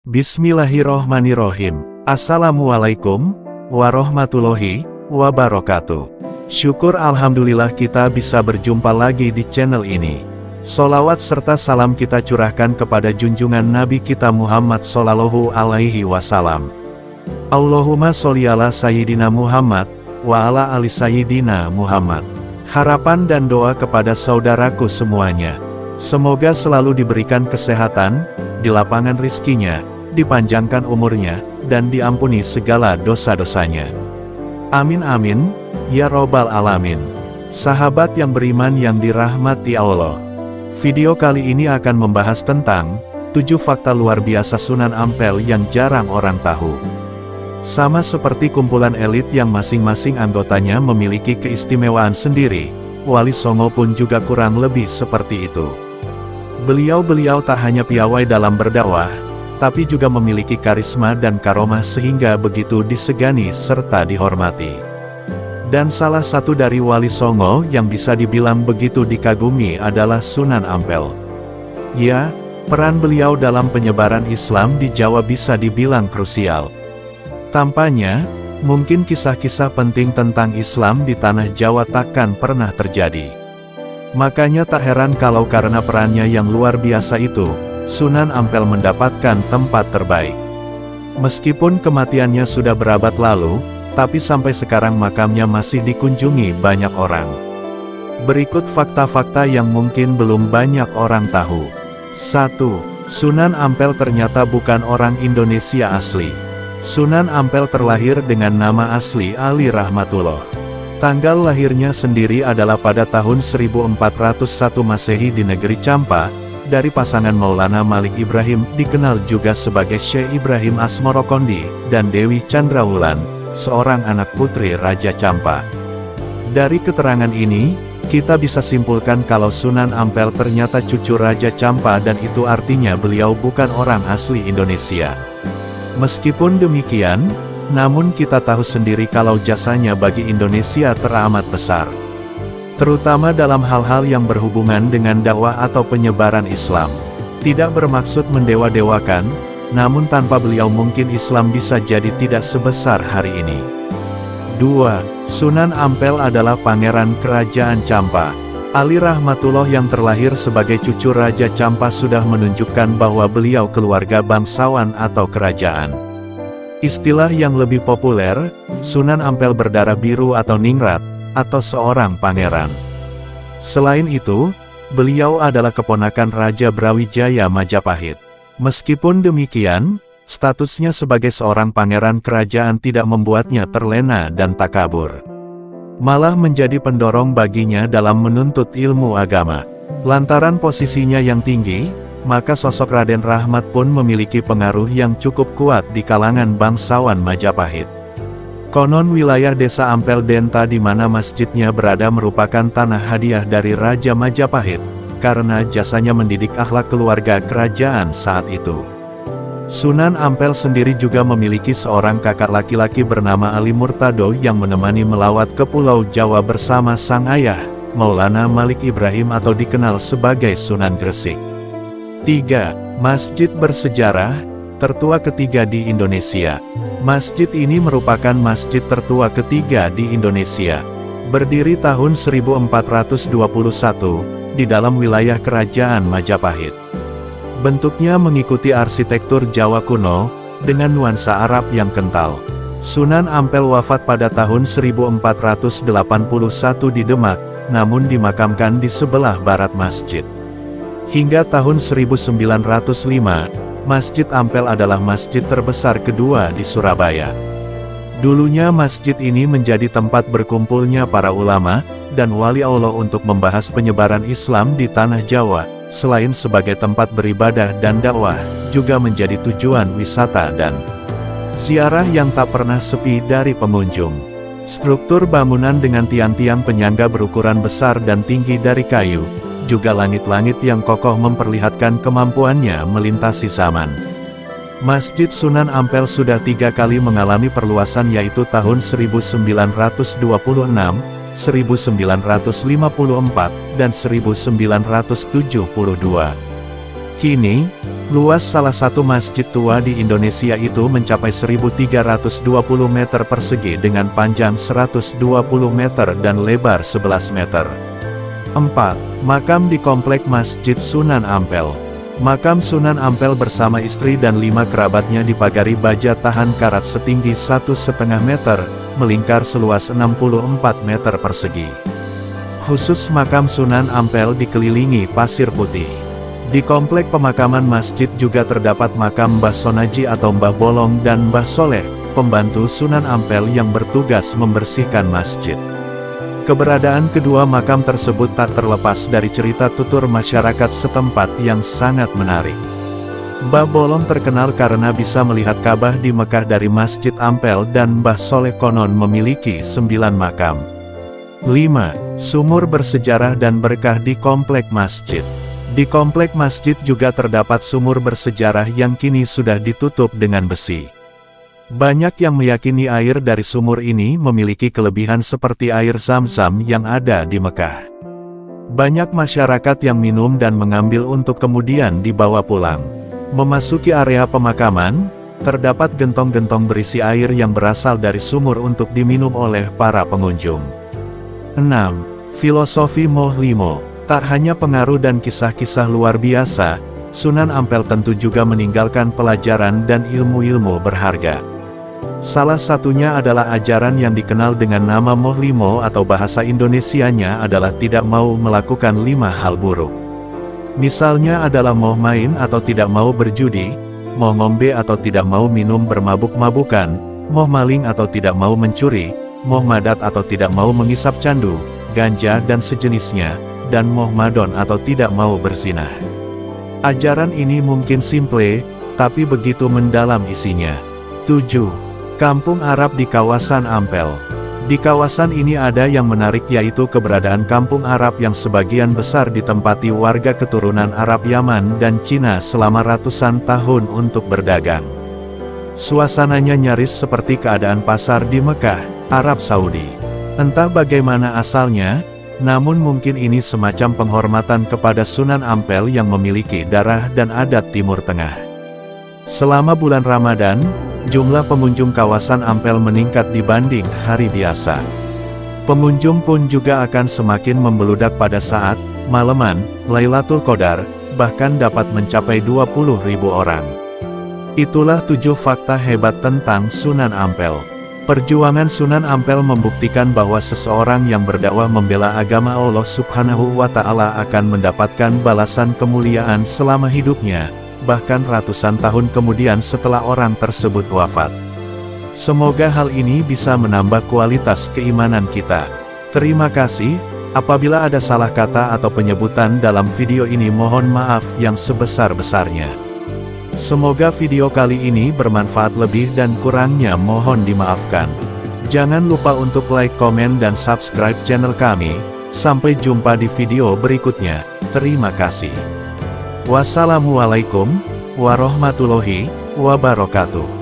Bismillahirrohmanirrohim. Assalamualaikum warahmatullahi wabarakatuh. Syukur alhamdulillah kita bisa berjumpa lagi di channel ini. Sholawat serta salam kita curahkan kepada junjungan Nabi kita Muhammad Sallallahu Alaihi Wasallam. Allahumma sholli ala Sayyidina Muhammad wa ala ali Sayyidina Muhammad. Harapan dan doa kepada saudaraku semuanya. Semoga selalu diberikan kesehatan, dilapangkan rizkinya, dipanjangkan umurnya, dan diampuni segala dosa-dosanya. Amin amin, ya robbal alamin. Sahabat yang beriman yang dirahmati Allah. Video kali ini akan membahas tentang 7 fakta luar biasa Sunan Ampel yang jarang orang tahu. Sama seperti kumpulan elit yang masing-masing anggotanya memiliki keistimewaan sendiri, Wali Songo pun juga kurang lebih seperti itu. Beliau tak hanya piawai dalam berdakwah, tapi juga memiliki karisma dan karomah sehingga begitu disegani serta dihormati. Dan salah satu dari Wali Songo yang bisa dibilang begitu dikagumi adalah Sunan Ampel. Ya, peran beliau dalam penyebaran Islam di Jawa bisa dibilang krusial. Tampaknya, mungkin kisah-kisah penting tentang Islam di tanah Jawa takkan pernah terjadi. Makanya tak heran kalau karena perannya yang luar biasa itu, Sunan Ampel mendapatkan tempat terbaik. Meskipun kematiannya sudah berabad lalu, tapi sampai sekarang makamnya masih dikunjungi banyak orang. Berikut fakta-fakta yang mungkin belum banyak orang tahu. 1. Sunan Ampel ternyata bukan orang Indonesia asli. Sunan Ampel terlahir dengan nama asli Ali Rahmatullah. Tanggal lahirnya sendiri adalah pada tahun 1401 Masehi di negeri Campa, dari pasangan Maulana Malik Ibrahim, dikenal juga sebagai Syekh Ibrahim Asmorokondi, dan Dewi Chandrawulan, seorang anak putri Raja Campa. Dari keterangan ini, kita bisa simpulkan kalau Sunan Ampel ternyata cucu Raja Campa dan itu artinya beliau bukan orang asli Indonesia. Meskipun demikian, namun kita tahu sendiri kalau jasanya bagi Indonesia teramat besar. Terutama dalam hal-hal yang berhubungan dengan dakwah atau penyebaran Islam. Tidak bermaksud mendewa-dewakan, namun tanpa beliau mungkin Islam bisa jadi tidak sebesar hari ini. 2. Sunan Ampel adalah Pangeran Kerajaan Campa. Ali Rahmatullah yang terlahir sebagai cucu Raja Campa sudah menunjukkan bahwa beliau keluarga bangsawan atau kerajaan. Istilah yang lebih populer, Sunan Ampel berdarah biru atau ningrat, atau seorang pangeran. Selain itu, beliau adalah keponakan Raja Brawijaya Majapahit. Meskipun demikian, statusnya sebagai seorang pangeran kerajaan tidak membuatnya terlena dan takabur. Malah menjadi pendorong baginya dalam menuntut ilmu agama. Lantaran posisinya yang tinggi, maka sosok Raden Rahmat pun memiliki pengaruh yang cukup kuat di kalangan bangsawan Majapahit. Konon wilayah desa Ampel Denta di mana masjidnya berada merupakan tanah hadiah dari Raja Majapahit, karena jasanya mendidik akhlak keluarga kerajaan saat itu. Sunan Ampel sendiri juga memiliki seorang kakak laki-laki bernama Ali Murtado yang menemani melawat ke Pulau Jawa bersama sang ayah, Maulana Malik Ibrahim atau dikenal sebagai Sunan Gresik. 3. Masjid bersejarah, tertua ketiga di Indonesia. Masjid ini merupakan masjid tertua ketiga di Indonesia. Berdiri tahun 1421, di dalam wilayah Kerajaan Majapahit. Bentuknya mengikuti arsitektur Jawa kuno, dengan nuansa Arab yang kental. Sunan Ampel wafat pada tahun 1481 di Demak, namun dimakamkan di sebelah barat masjid. Hingga tahun 1905, Masjid Ampel adalah masjid terbesar kedua di Surabaya. Dulunya masjid ini menjadi tempat berkumpulnya para ulama dan wali Allah untuk membahas penyebaran Islam di tanah Jawa, selain sebagai tempat beribadah dan dakwah, juga menjadi tujuan wisata dan ziarah yang tak pernah sepi dari pengunjung. Struktur bangunan dengan tiang-tiang penyangga berukuran besar dan tinggi dari kayu, juga langit-langit yang kokoh memperlihatkan kemampuannya melintasi zaman. Masjid Sunan Ampel sudah 3 kali mengalami perluasan yaitu tahun 1926, 1954, dan 1972. Kini, Luas salah satu masjid tua di Indonesia itu mencapai 1.320 meter persegi dengan panjang 120 meter dan lebar 11 meter. 4. Makam di Komplek Masjid Sunan Ampel. Makam Sunan Ampel bersama istri dan 5 kerabatnya dipagari baja tahan karat setinggi 1,5 meter, melingkar seluas 64 meter persegi. Khusus makam Sunan Ampel dikelilingi pasir putih. Di komplek pemakaman masjid juga terdapat makam Mbah Sonaji atau Mbah Bolong dan Mbah Soleh, pembantu Sunan Ampel yang bertugas membersihkan masjid. Keberadaan kedua makam tersebut tak terlepas dari cerita tutur masyarakat setempat yang sangat menarik. Mbah Bolong terkenal karena bisa melihat Ka'bah di Mekah dari Masjid Ampel dan Mbah Soleh konon memiliki 9 makam. 5. Sumur bersejarah dan berkah di komplek masjid. Di komplek masjid juga terdapat sumur bersejarah yang kini sudah ditutup dengan besi. Banyak yang meyakini air dari sumur ini memiliki kelebihan seperti air Zam-Zam yang ada di Mekah. Banyak masyarakat yang minum dan mengambil untuk kemudian dibawa pulang. Memasuki area pemakaman, terdapat gentong-gentong berisi air yang berasal dari sumur untuk diminum oleh para pengunjung. 6. Filosofi Moh Limo. Tak hanya pengaruh dan kisah-kisah luar biasa, Sunan Ampel tentu juga meninggalkan pelajaran dan ilmu-ilmu berharga. Salah satunya adalah ajaran yang dikenal dengan nama Moh Limo atau bahasa Indonesianya adalah tidak mau melakukan 5 hal buruk. Misalnya adalah moh main atau tidak mau berjudi, moh ngombe atau tidak mau minum bermabuk-mabukan, moh maling atau tidak mau mencuri, moh madat atau tidak mau mengisap candu, ganja dan sejenisnya, dan moh madon atau tidak mau berzinah. Ajaran ini mungkin simple, tapi begitu mendalam isinya. 7. Kampung Arab di kawasan Ampel. Di kawasan ini ada yang menarik yaitu keberadaan kampung Arab yang sebagian besar ditempati warga keturunan Arab Yaman dan Cina selama ratusan tahun untuk berdagang. Suasananya nyaris seperti keadaan pasar di Mekah, Arab Saudi. Entah bagaimana asalnya, namun mungkin ini semacam penghormatan kepada Sunan Ampel yang memiliki darah dan adat Timur Tengah. Selama bulan Ramadan, jumlah pengunjung kawasan Ampel meningkat dibanding hari biasa. Pengunjung pun juga akan semakin membeludak pada saat malaman Lailatul Qadar, bahkan dapat mencapai 20.000 orang. Itulah 7 fakta hebat tentang Sunan Ampel. Perjuangan Sunan Ampel membuktikan bahwa seseorang yang berdakwah membela agama Allah Subhanahu wa Ta'ala akan mendapatkan balasan kemuliaan selama hidupnya, bahkan ratusan tahun kemudian setelah orang tersebut wafat. Semoga hal ini bisa menambah kualitas keimanan kita. Terima kasih. Apabila ada salah kata atau penyebutan dalam video ini, mohon maaf yang sebesar-besarnya. Semoga video kali ini bermanfaat, lebih dan kurangnya mohon dimaafkan. Jangan lupa untuk like, komen, dan subscribe channel kami. Sampai jumpa di video berikutnya. Terima kasih. Wassalamualaikum warahmatullahi wabarakatuh.